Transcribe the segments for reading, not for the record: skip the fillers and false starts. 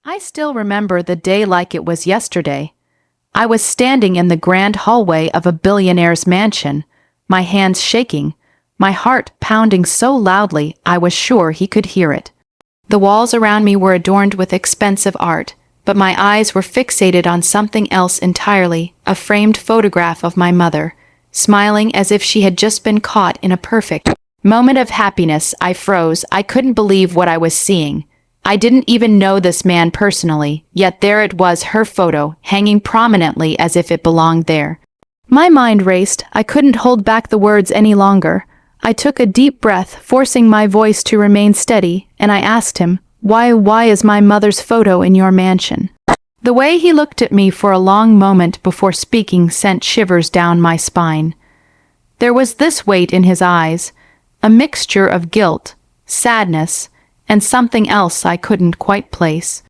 I still remember the day like it was yesterday. I was standing in the grand hallway of a billionaire's mansion, my hands shaking, my heart pounding so loudly I was sure he could hear it. The walls around me were adorned with expensive art, but my eyes were fixated on something else entirely, a framed photograph of my mother, smiling as if she had just been caught in a perfect moment of happiness. I froze. I couldn't believe what I was seeing. I didn't even know this man personally, yet there it was, her photo, hanging prominently as if it belonged there. My mind raced. I couldn't hold back the words any longer. I took a deep breath, forcing my voice to remain steady, and I asked him, Why is my mother's photo in your mansion?" The way he looked at me for a long moment before speaking sent shivers down my spine. There was this weight in his eyes, a mixture of guilt, sadness, and something else I couldn't quite place.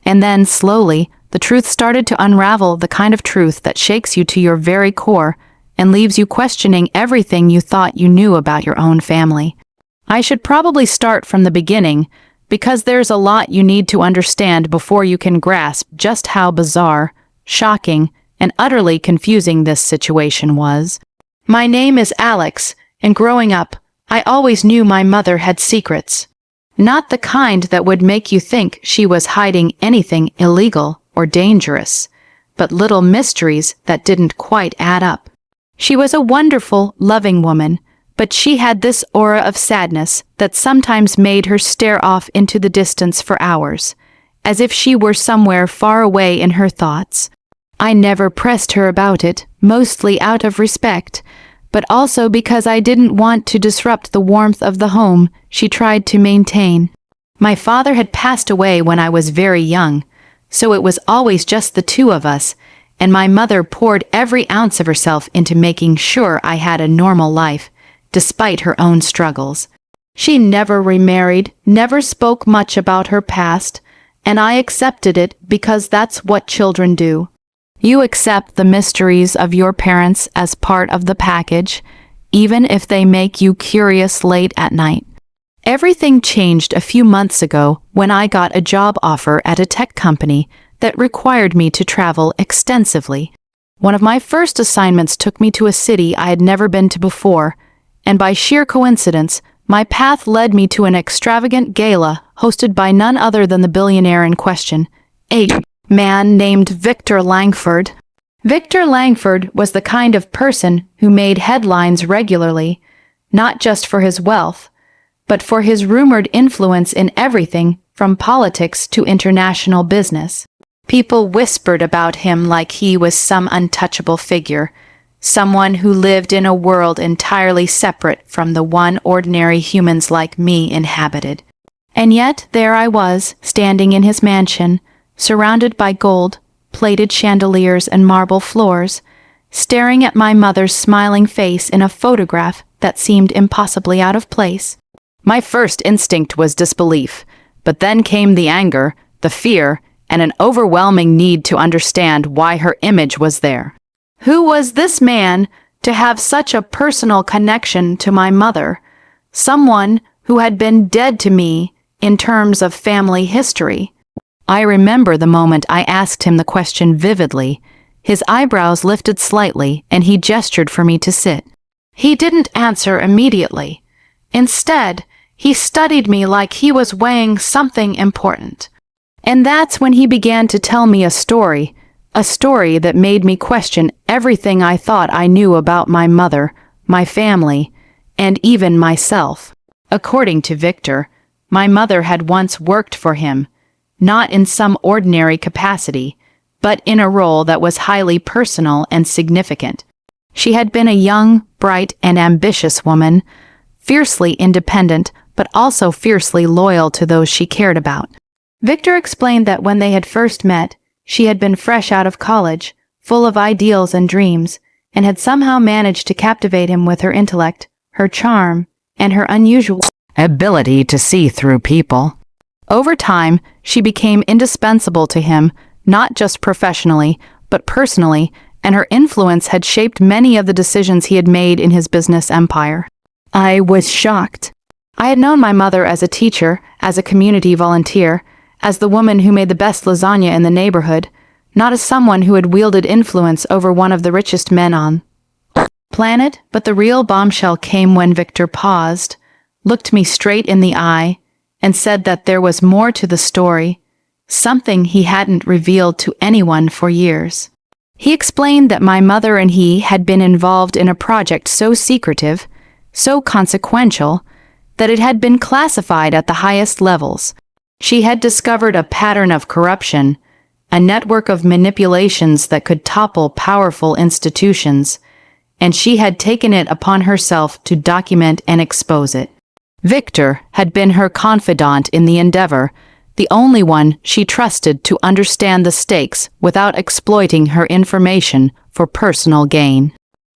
And then, slowly, the truth started to unravel, the kind of truth that shakes you to your very core and leaves you questioning everything you thought you knew about your own family. I should probably start from the beginning, because there's a lot you need to understand before you can grasp just how bizarre, shocking, and utterly confusing this situation was. My name is Alex, and growing up, I always knew my mother had secrets. Not the kind that would make you think she was hiding anything illegal or dangerous, but little mysteries that didn't quite add up. She was a wonderful, loving woman, but she had this aura of sadness that sometimes made her stare off into the distance for hours, as if she were somewhere far away in her thoughts. I never pressed her about it, mostly out of respect, but also because I didn't want to disrupt the warmth of the home she tried to maintain. My father had passed away when I was very young, so it was always just the two of us, and my mother poured every ounce of herself into making sure I had a normal life, despite her own struggles. She never remarried, never spoke much about her past, and I accepted it because that's what children do. You accept the mysteries of your parents as part of the package, even if they make you curious late at night. Everything changed a few months ago when I got a job offer at a tech company that required me to travel extensively. One of my first assignments took me to a city I had never been to before, and by sheer coincidence, my path led me to an extravagant gala hosted by none other than the billionaire in question, a man named Victor Langford. Victor Langford was the kind of person who made headlines regularly, not just for his wealth, but for his rumored influence in everything from politics to international business. People whispered about him like he was some untouchable figure, someone who lived in a world entirely separate from the one ordinary humans like me inhabited. And yet there I was, standing in his mansion, surrounded by gold-plated chandeliers and marble floors, staring at my mother's smiling face in a photograph that seemed impossibly out of place. My first instinct was disbelief, but then came the anger, the fear, and an overwhelming need to understand why her image was there. Who was this man to have such a personal connection to my mother, someone who had been dead to me in terms of family history? I remember the moment I asked him the question vividly. His eyebrows lifted slightly, and he gestured for me to sit. He didn't answer immediately. Instead, he studied me like he was weighing something important. And that's when he began to tell me a story that made me question everything I thought I knew about my mother, my family, and even myself. According to Victor, my mother had once worked for him, not in some ordinary capacity, but in a role that was highly personal and significant. She had been a young, bright, and ambitious woman, fiercely independent, but also fiercely loyal to those she cared about. Victor explained that when they had first met, she had been fresh out of college, full of ideals and dreams, and had somehow managed to captivate him with her intellect, her charm, and her unusual ability to see through people. Over time, she became indispensable to him, not just professionally, but personally, and her influence had shaped many of the decisions he had made in his business empire. I was shocked. I had known my mother as a teacher, as a community volunteer, as the woman who made the best lasagna in the neighborhood, not as someone who had wielded influence over one of the richest men on the planet. But the real bombshell came when Victor paused, looked me straight in the eye, and said that there was more to the story, something he hadn't revealed to anyone for years. He explained that my mother and he had been involved in a project so secretive, so consequential, that it had been classified at the highest levels. She had discovered a pattern of corruption, a network of manipulations that could topple powerful institutions, and she had taken it upon herself to document and expose it. Victor had been her confidant in the endeavor, the only one she trusted to understand the stakes without exploiting her information for personal gain.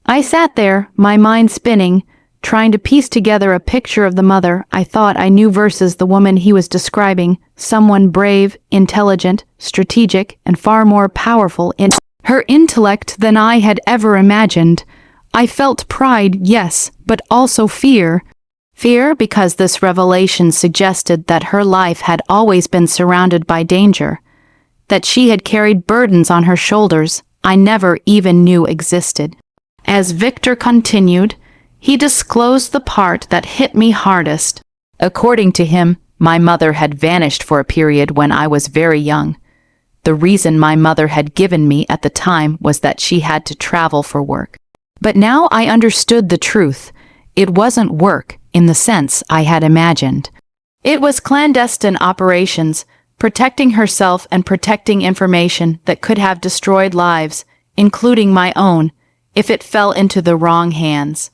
I sat there, my mind spinning, trying to piece together a picture of the mother I thought I knew versus the woman he was describing, someone brave, intelligent, strategic, and far more powerful in her intellect than I had ever imagined. I felt pride, yes, but also fear. Fear because this revelation suggested that her life had always been surrounded by danger, that she had carried burdens on her shoulders I never even knew existed. As Victor continued, he disclosed the part that hit me hardest. According to him, my mother had vanished for a period when I was very young. The reason my mother had given me at the time was that she had to travel for work. But now I understood the truth. It wasn't work in the sense I had imagined. It was clandestine operations, protecting herself and protecting information that could have destroyed lives, including my own, if it fell into the wrong hands.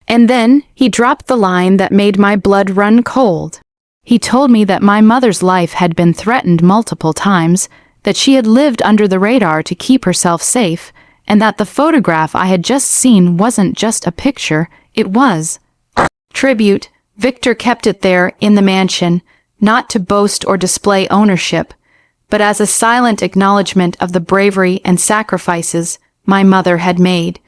And then he dropped the line that made my blood run cold. He told me that my mother's life had been threatened multiple times, that she had lived under the radar to keep herself safe, and that the photograph I had just seen wasn't just a picture, it was tribute. Victor kept it there in the mansion, not to boast or display ownership, but as a silent acknowledgement of the bravery and sacrifices my mother had made.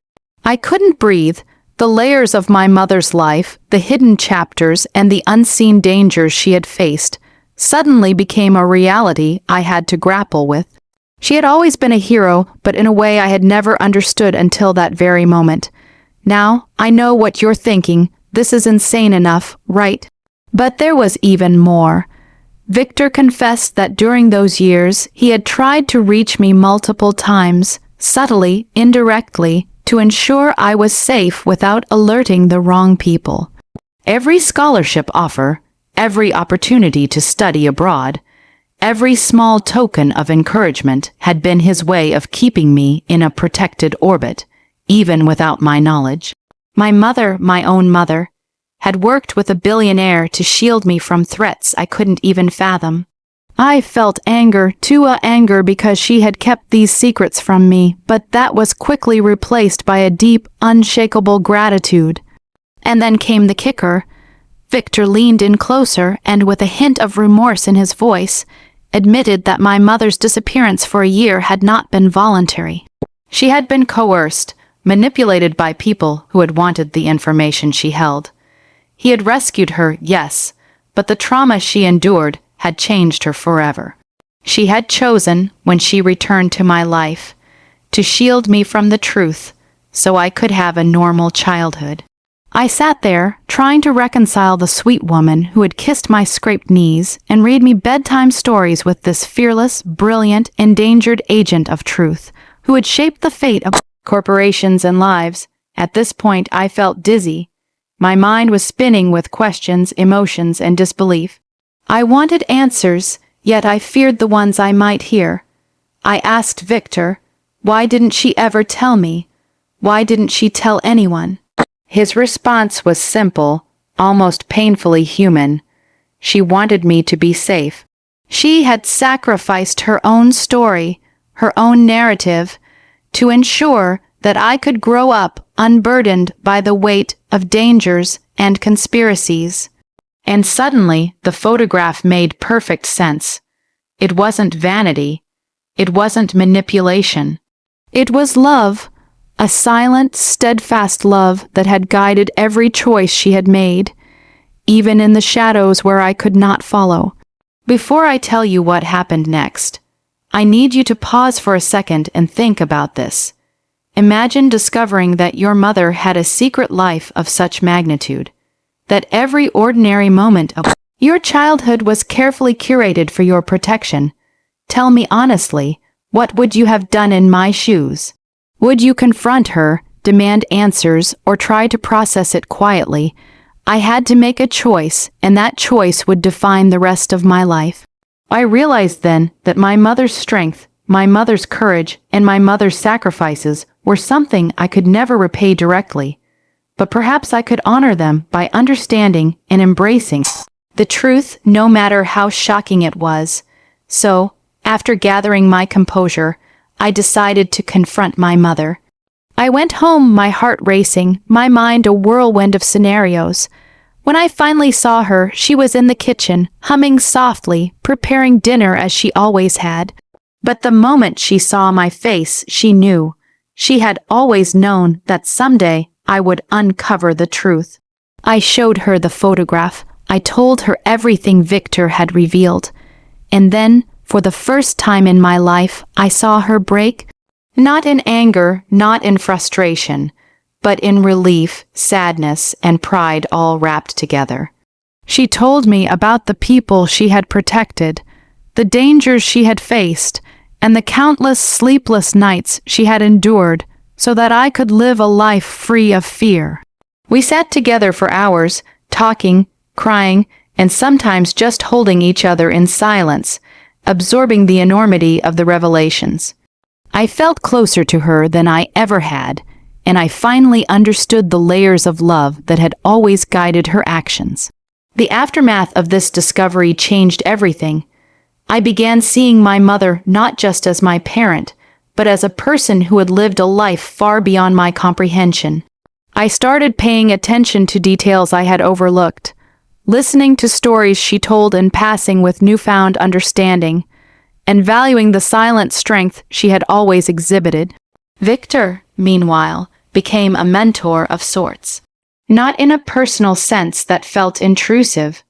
I couldn't breathe. The layers of my mother's life, the hidden chapters, and the unseen dangers she had faced suddenly became a reality I had to grapple with. She had always been a hero, but in a way I had never understood until that very moment. Now, I know what you're thinking. This is insane enough, right? But there was even more. Victor confessed that during those years, he had tried to reach me multiple times, subtly, indirectly, to ensure I was safe without alerting the wrong people. Every scholarship offer, every opportunity to study abroad, every small token of encouragement had been his way of keeping me in a protected orbit, even without my knowledge. My mother, my own mother, had worked with a billionaire to shield me from threats I couldn't even fathom. I felt anger because she had kept these secrets from me, but that was quickly replaced by a deep, unshakable gratitude. And then came the kicker. Victor leaned in closer and, with a hint of remorse in his voice, admitted that my mother's disappearance for a year had not been voluntary. She had been coerced, manipulated by people who had wanted the information she held. He had rescued her, yes, but the trauma she endured had changed her forever. She had chosen, when she returned to my life, to shield me from the truth so I could have a normal childhood. I sat there, trying to reconcile the sweet woman who had kissed my scraped knees and read me bedtime stories with this fearless, brilliant, endangered agent of truth who had shaped the fate of corporations and lives. At this point, I felt dizzy. My mind was spinning with questions, emotions, and disbelief. I wanted answers, yet I feared the ones I might hear. I asked Victor, why didn't she ever tell me? Why didn't she tell anyone? His response was simple, almost painfully human. She wanted me to be safe. She had sacrificed her own story, her own narrative, to ensure that I could grow up unburdened by the weight of dangers and conspiracies. And suddenly, the photograph made perfect sense. It wasn't vanity. It wasn't manipulation. It was love, a silent, steadfast love that had guided every choice she had made, even in the shadows where I could not follow. Before I tell you what happened next, I need you to pause for a second and think about this. Imagine discovering that your mother had a secret life of such magnitude, that every ordinary moment of your childhood was carefully curated for your protection. Tell me honestly, what would you have done in my shoes? Would you confront her, demand answers, or try to process it quietly? I had to make a choice, and that choice would define the rest of my life. I realized then that my mother's strength, my mother's courage, and my mother's sacrifices were something I could never repay directly, but perhaps I could honor them by understanding and embracing the truth, no matter how shocking it was. So, after gathering my composure, I decided to confront my mother. I went home, my heart racing, my mind a whirlwind of scenarios. When I finally saw her, she was in the kitchen, humming softly, preparing dinner as she always had. But the moment she saw my face, she knew. She had always known that someday I would uncover the truth. I showed her the photograph. I told her everything Victor had revealed. And then, for the first time in my life, I saw her break. Not in anger, not in frustration, but in relief, sadness, and pride all wrapped together. She told me about the people she had protected, the dangers she had faced, and the countless sleepless nights she had endured so that I could live a life free of fear. We sat together for hours, talking, crying, and sometimes just holding each other in silence, absorbing the enormity of the revelations. I felt closer to her than I ever had, and I finally understood the layers of love that had always guided her actions. The aftermath of this discovery changed everything. I began seeing my mother not just as my parent, but as a person who had lived a life far beyond my comprehension. I started paying attention to details I had overlooked, listening to stories she told in passing with newfound understanding, and valuing the silent strength she had always exhibited. Victor, meanwhile, became a mentor of sorts. Not in a personal sense that felt intrusive,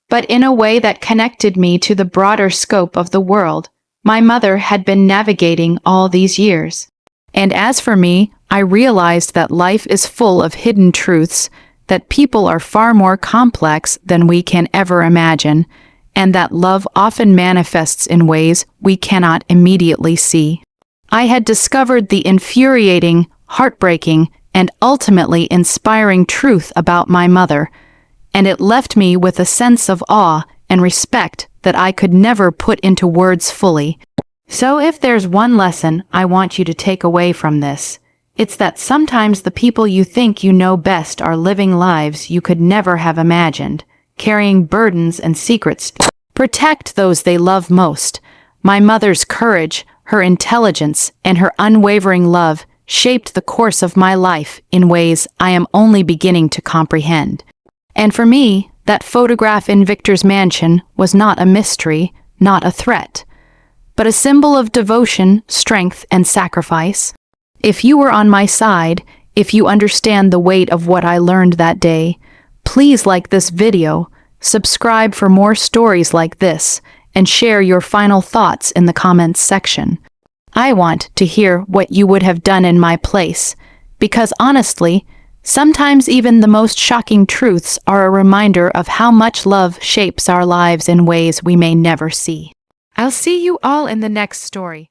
but in a way that connected me to the broader scope of the world my mother had been navigating all these years. And as for me, I realized that life is full of hidden truths, that people are far more complex than we can ever imagine, and that love often manifests in ways we cannot immediately see. I had discovered the infuriating, heartbreaking, and ultimately inspiring truth about my mother, and it left me with a sense of awe and respect that I could never put into words fully. So if there's one lesson I want you to take away from this, it's that sometimes the people you think you know best are living lives you could never have imagined, carrying burdens and secrets. Protect those they love most. My mother's courage, her intelligence, and her unwavering love shaped the course of my life in ways I am only beginning to comprehend. And for me, that photograph in Victor's mansion was not a mystery, not a threat, but a symbol of devotion, strength, and sacrifice. If you were on my side, if you understand the weight of what I learned that day, please like this video, subscribe for more stories like this, and share your final thoughts in the comments section. I want to hear what you would have done in my place, because honestly, sometimes even the most shocking truths are a reminder of how much love shapes our lives in ways we may never see. I'll see you all in the next story.